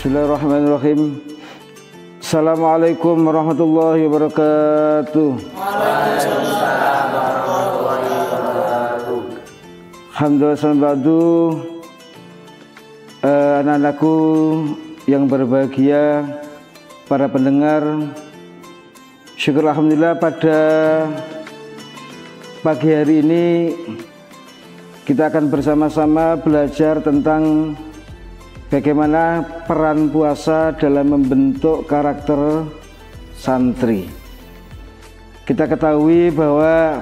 Bismillahirrahmanirrahim. Assalamualaikum warahmatullahi wabarakatuh. Waalaikumsalam warahmatullahi wabarakatuh. Alhamdulillah, anak-anakku yang berbahagia, para pendengar, syukur alhamdulillah pada pagi hari ini kita akan bersama-sama belajar tentang bagaimana peran puasa dalam membentuk karakter santri. Kita ketahui bahwa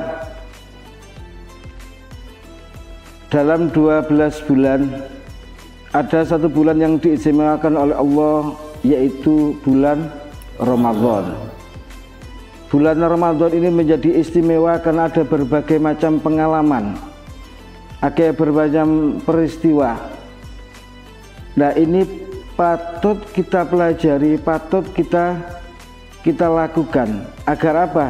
dalam 12 bulan ada satu bulan yang diistimewakan oleh Allah, yaitu bulan Ramadan. Bulan Ramadan ini menjadi istimewa karena ada berbagai macam pengalaman, ada berbagai macam peristiwa. Nah, ini patut kita pelajari, patut kita lakukan. Agar apa?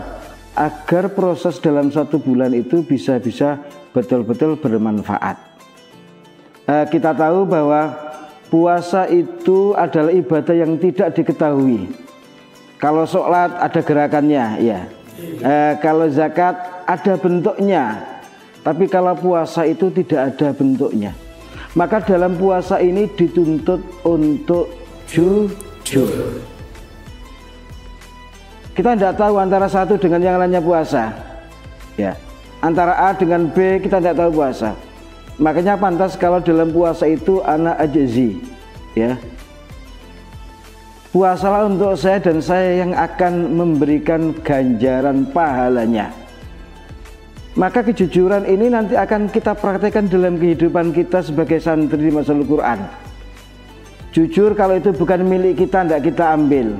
Agar proses dalam satu bulan itu bisa betul-betul bermanfaat. Kita tahu bahwa puasa itu adalah ibadah yang tidak diketahui. Kalau sholat ada gerakannya, ya. Kalau zakat ada bentuknya. Tapi kalau puasa itu tidak ada bentuknya. Maka dalam puasa ini dituntut untuk jujur. Kita tidak tahu antara satu dengan yang lainnya puasa, ya. Antara A dengan B kita tidak tahu puasa. Makanya pantas kalau dalam puasa itu ana ajzi, ya. Puasalah untuk saya dan saya yang akan memberikan ganjaran pahalanya. Maka kejujuran ini nanti akan kita praktekkan dalam kehidupan kita sebagai santri di Majelis Quran. Jujur kalau itu bukan milik kita, tidak kita ambil.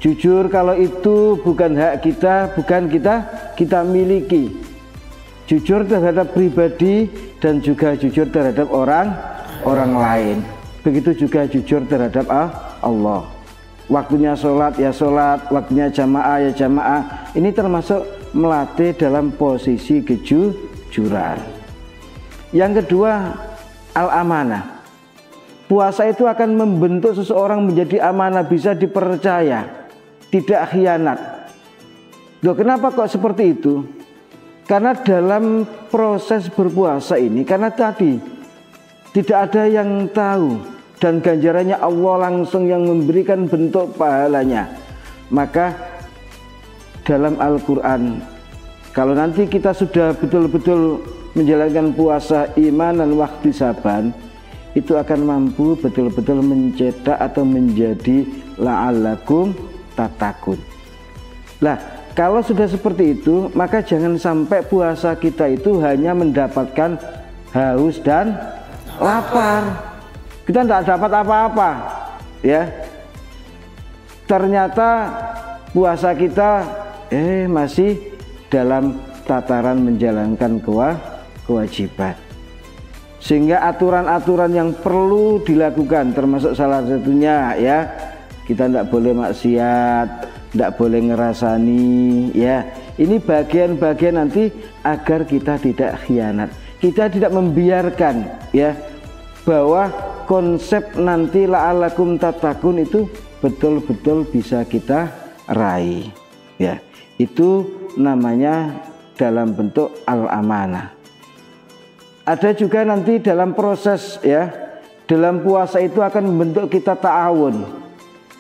Jujur kalau itu bukan hak kita, bukan kita miliki. Jujur terhadap pribadi dan juga jujur terhadap orang lain. Begitu juga jujur terhadap Allah. Waktunya sholat ya sholat, waktunya jamaah ya jamaah. Ini termasuk melatih dalam posisi kejujuran. Yang kedua, al-amanah. Puasa itu akan membentuk seseorang menjadi amanah, bisa dipercaya, tidak khianat. Loh, kenapa kok seperti itu? Karena dalam proses berpuasa ini, karena tadi tidak ada yang tahu dan ganjarannya Allah langsung yang memberikan bentuk pahalanya. Maka dalam Al-Quran, kalau nanti kita sudah betul-betul menjalankan puasa iman dan wahtisaban, itu akan mampu betul-betul mencetak atau menjadi la'allakum tattaqun. Nah, kalau sudah seperti itu, maka jangan sampai puasa kita itu hanya mendapatkan haus dan lapar. Kita tidak dapat apa-apa, ya. Ternyata puasa kita masih dalam tataran menjalankan kewajiban. Sehingga aturan-aturan yang perlu dilakukan, termasuk salah satunya, ya, kita tidak boleh maksiat, tidak boleh ngerasani, ya. Ini bagian-bagian nanti agar kita tidak khianat. Kita tidak membiarkan, ya, bahwa konsep nanti la'allakum tattaqun itu betul-betul bisa kita raih, ya. Itu namanya dalam bentuk al-amanah. Ada juga nanti dalam proses, ya, dalam puasa itu akan membentuk kita ta'awun,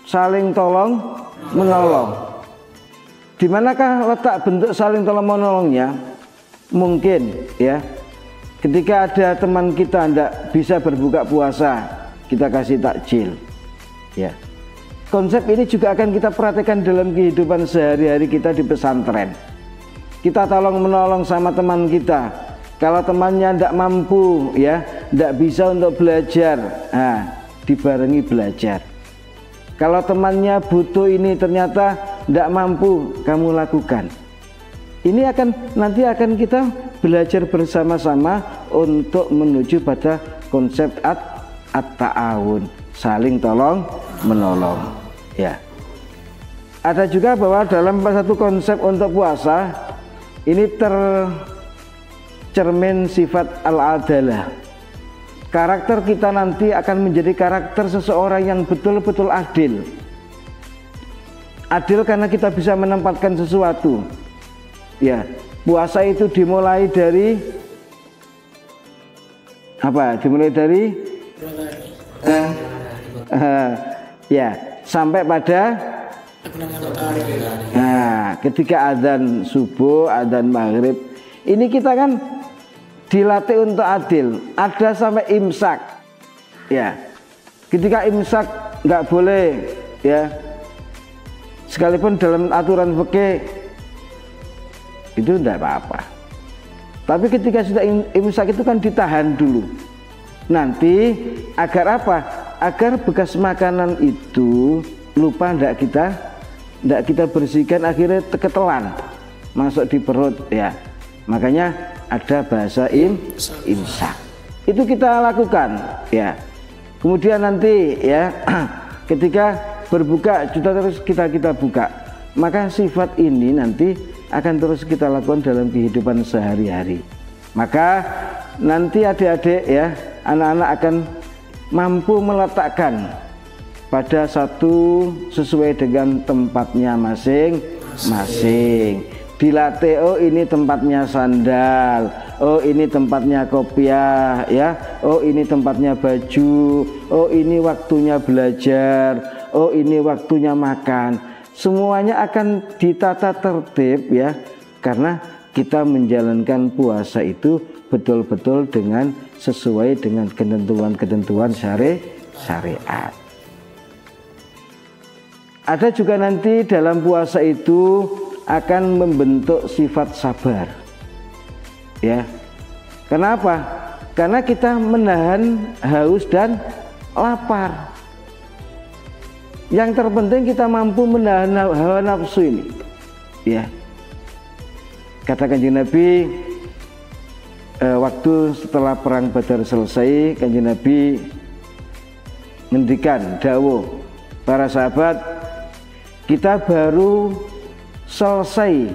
saling tolong menolong. Di manakah letak bentuk saling tolong menolongnya? Mungkin, ya, ketika ada teman kita tidak bisa berbuka puasa, kita kasih takjil, ya. Konsep ini juga akan kita perhatikan dalam kehidupan sehari-hari kita di pesantren. Kita tolong menolong sama teman kita. Kalau temannya tidak mampu, ya, tidak bisa untuk belajar, dibarengi belajar. Kalau temannya butuh ini ternyata tidak mampu, kamu lakukan. Ini nanti akan kita belajar bersama-sama untuk menuju pada konsep at-ta'awun, saling tolong menolong. Ya, ada juga bahwa dalam satu konsep untuk puasa ini tercermin sifat al-adalah. karakter kita nanti akan menjadi karakter seseorang yang betul-betul adil. Adil karena kita bisa menempatkan sesuatu. Ya, puasa itu dimulai dari apa? Dimulai dari ya, sampai pada ketika adzan subuh, adzan maghrib, ini kita kan dilatih untuk adil. Ada sampai imsak. Ya, ketika imsak nggak boleh, ya, sekalipun dalam aturan fikih itu tidak apa-apa. Tapi ketika sudah imsak itu kan ditahan dulu. Nanti agar apa? Agar bekas makanan itu lupa tidak kita bersihkan, akhirnya ketelan masuk di perut, ya. Makanya ada bahasa imsak. Itu kita lakukan, ya. Kemudian nanti, ya, ketika berbuka terus kita buka, maka sifat ini nanti akan terus kita lakukan dalam kehidupan sehari-hari. Maka nanti adik-adik, ya, anak-anak akan mampu meletakkan pada satu sesuai dengan tempatnya masing-masing. Dilatih, oh ini tempatnya sandal, oh ini tempatnya kopiah, ya, oh ini tempatnya baju, oh ini waktunya belajar, oh ini waktunya makan. Semuanya akan ditata tertib, ya, karena kita menjalankan puasa itu betul-betul dengan sesuai dengan ketentuan-ketentuan syariat. Ada juga nanti dalam puasa itu akan membentuk sifat sabar, ya. Kenapa? Karena kita menahan haus dan lapar. Yang terpenting kita mampu menahan hawa nafsu ini, ya. Kata Kanjeng Nabi, waktu setelah perang Badar selesai, Kanjeng Nabi ngendikan dawuh, para sahabat, kita baru selesai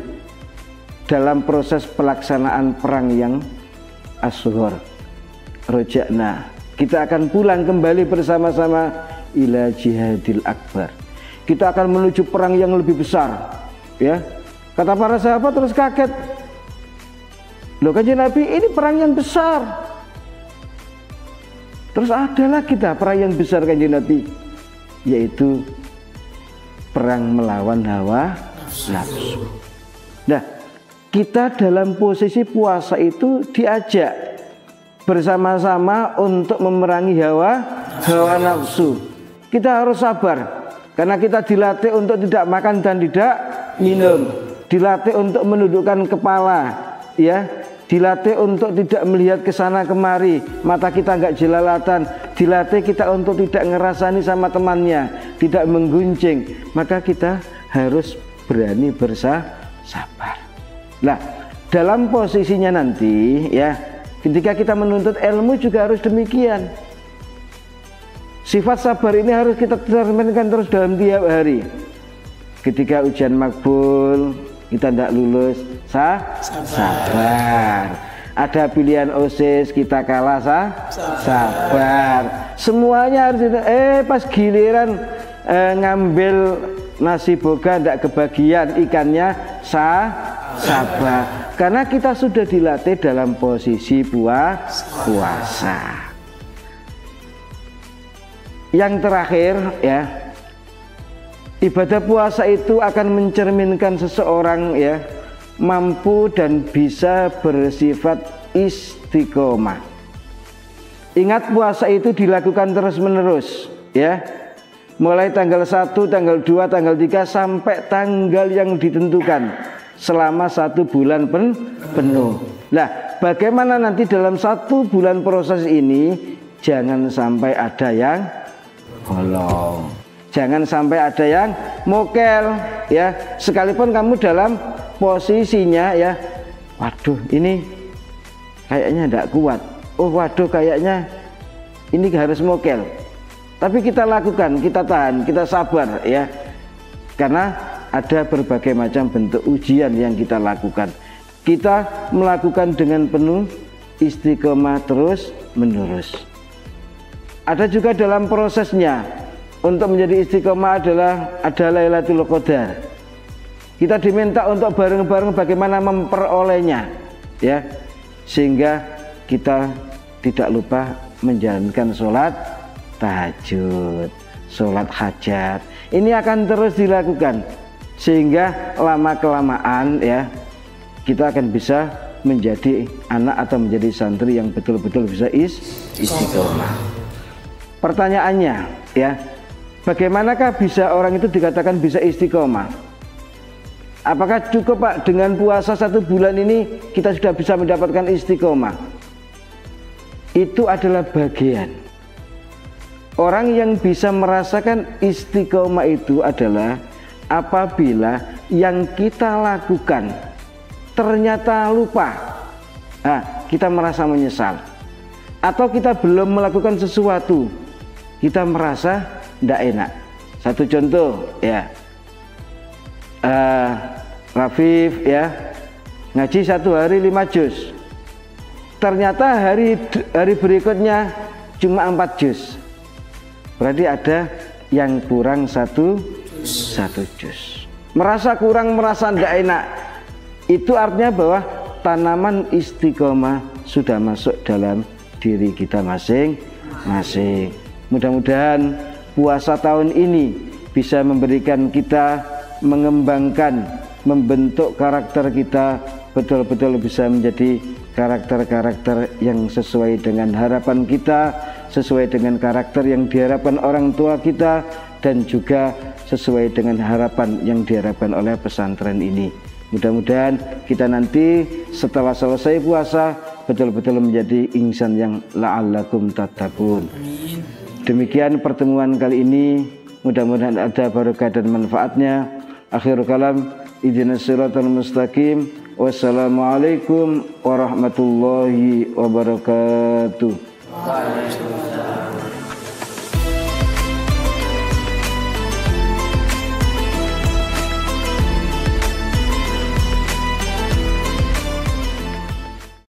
dalam proses pelaksanaan perang yang Ashur. Roja'na, kita akan pulang kembali bersama-sama ila jihadil akbar. Kita akan menuju perang yang lebih besar, ya. Kata para sahabat terus kaget. Loh, Kanjeng Nabi, ini perang yang besar. Terus adalah kita perang yang besar, Kanjeng Nabi, yaitu perang melawan hawa nafsu. Nah, kita dalam posisi puasa itu diajak bersama-sama untuk memerangi hawa nafsu. Kita harus sabar karena kita dilatih untuk tidak makan dan tidak minum, dilatih untuk menundukkan kepala, ya, dilatih untuk tidak melihat ke sana kemari, mata kita nggak jelalatan, dilatih kita untuk tidak ngerasani sama temannya, tidak mengguncing. Maka kita harus berani bersabar. Nah, dalam posisinya nanti, ya, ketika kita menuntut ilmu juga harus demikian. Sifat sabar ini harus kita cerminkan terus dalam tiap hari. Ketika ujian makbul, kita tidak lulus, sabar. Ada pilihan OSIS, kita kalah, sabar. Semuanya harus pas giliran ngambil nasi boga tidak kebagian ikannya, sabar. Karena kita sudah dilatih dalam posisi puasa. Yang terakhir, ya, ibadah puasa itu akan mencerminkan seseorang, ya, mampu dan bisa bersifat istiqomah. Ingat, puasa itu dilakukan terus-menerus, ya. Mulai tanggal 1, tanggal 2, tanggal 3 sampai tanggal yang ditentukan selama 1 bulan penuh. Nah, bagaimana nanti dalam 1 bulan proses ini jangan sampai ada yang bolong, jangan sampai ada yang mokel, ya. Sekalipun kamu dalam posisinya, ya, waduh ini kayaknya tidak kuat, oh waduh kayaknya ini harus mokel, tapi kita lakukan, kita tahan, kita sabar, ya, karena ada berbagai macam bentuk ujian yang kita lakukan. Kita melakukan dengan penuh istiqomah terus menerus. Ada juga dalam prosesnya untuk menjadi istiqomah ada Lailatul Qadar. Kita diminta untuk bareng-bareng bagaimana memperolehnya, ya, sehingga kita tidak lupa menjalankan sholat tahajud, sholat hajat. Ini akan terus dilakukan sehingga lama-kelamaan, ya, kita akan bisa menjadi anak atau menjadi santri yang betul-betul bisa istiqomah. Pertanyaannya, ya, bagaimanakah bisa orang itu dikatakan bisa istiqomah? Apakah cukup, Pak, dengan puasa 1 bulan ini kita sudah bisa mendapatkan istiqomah? Itu adalah bagian. Orang yang bisa merasakan istiqomah itu adalah apabila yang kita lakukan ternyata lupa. Nah, kita merasa menyesal. Atau kita belum melakukan sesuatu, kita merasa tidak enak. Satu contoh, ya, Rafif, ya, ngaji 1 hari 5 juz. Ternyata hari berikutnya cuma 4 juz. Berarti ada yang kurang satu juz. Merasa kurang, merasa tidak enak. Itu artinya bahwa tanaman istiqomah sudah masuk dalam diri kita masing-masing. Mudah-mudahan puasa tahun ini bisa memberikan kita, mengembangkan, membentuk karakter kita betul-betul bisa menjadi karakter-karakter yang sesuai dengan harapan kita, sesuai dengan karakter yang diharapkan orang tua kita, dan juga sesuai dengan harapan yang diharapkan oleh pesantren ini. Mudah-mudahan kita nanti setelah selesai puasa betul-betul menjadi insan yang la'allakum tattaqun. Demikian pertemuan kali ini, mudah-mudahan ada barokah dan manfaatnya. Akhirul kalam, ihdinas siratal mustaqim. Wassalamualaikum warahmatullahi wabarakatuh.